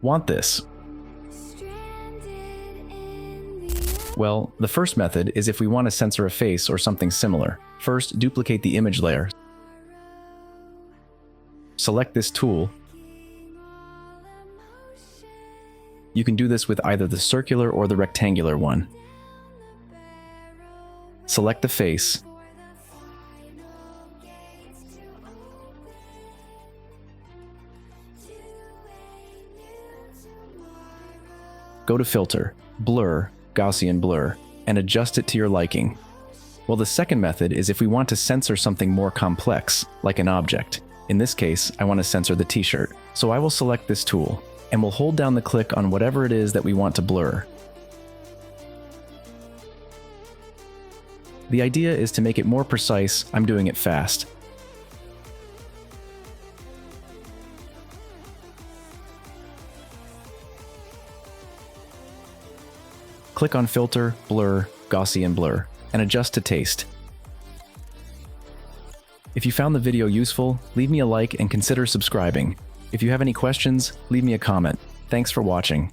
want this? Well, the first method is if we want to censor a face or something similar. First, duplicate the image layer. Select this tool. You can do this with either the circular or the rectangular one. Select the face. Go to Filter, Blur, Gaussian Blur, and adjust it to your liking. Well, the second method is if we want to censor something more complex, like an object. In this case, I want to censor the t-shirt. So I will select this tool, and we'll hold down the click on whatever it is that we want to blur. The idea is to make it more precise. I'm doing it fast. Click on Filter, Blur, Gaussian Blur, and adjust to taste. If you found the video useful, leave me a like and consider subscribing. If you have any questions, leave me a comment. Thanks for watching.